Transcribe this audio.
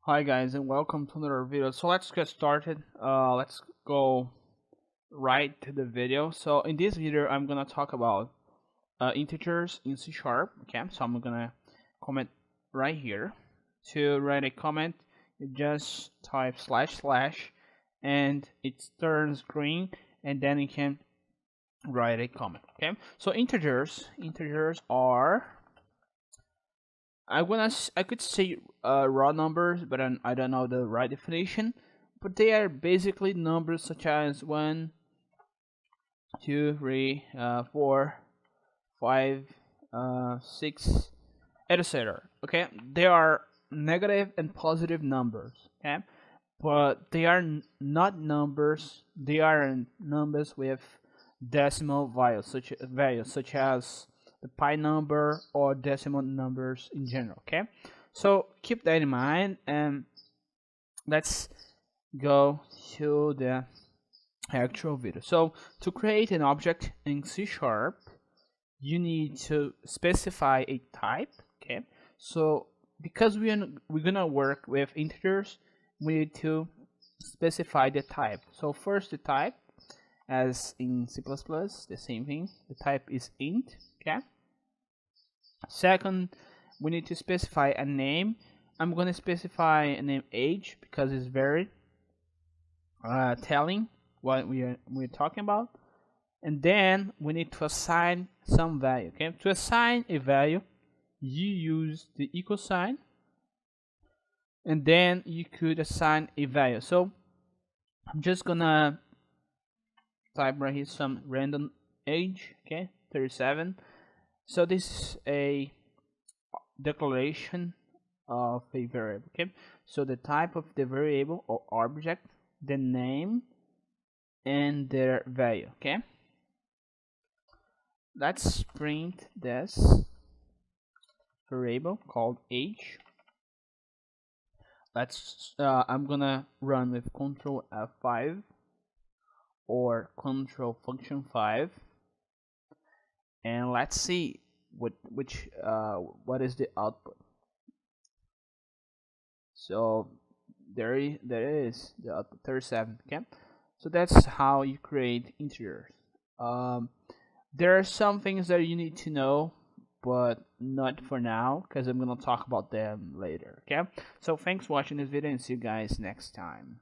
Hi guys and welcome to another video. So let's get started. Let's go right to the video. So in this video I'm gonna talk about integers in C#. Okay, so I'm gonna comment right here. To write a comment, you just type // and it turns green, and then you can write a comment. Okay, so integers are, I could say raw numbers, but I don't know the right definition. But they are basically numbers such as 1, 2, 3, 4, 5, 6, etc. Okay, they are negative and positive numbers. Okay, but they are not numbers. They are numbers with decimal values such as the pi number or decimal numbers in general. Okay, so keep that in mind, and let's go to the actual video. So to create an object in C#, you need to specify a type. Okay, so because we're gonna work with integers, we need to specify the type. So first, the type, as in C++, the same thing. The type is int. Okay. Second, we need to specify a name. I'm going to specify a name age because it's very telling what we're talking about. And then we need to assign some value. Okay, to assign a value, you use the equal sign, and then you could assign a value. So I'm just gonna type right here some random age. Okay, 37. So this is a declaration of a variable. Okay, so the type of the variable or object, the name, and their value. Okay, let's print this variable called age. I'm gonna run with Control F5 or Control Function 5, and let's see what is the output. So there is the output, 37. Okay, so that's how you create integers. There are some things that you need to know, but not for now, because I'm gonna talk about them later. Okay, so thanks for watching this video, and see you guys next time.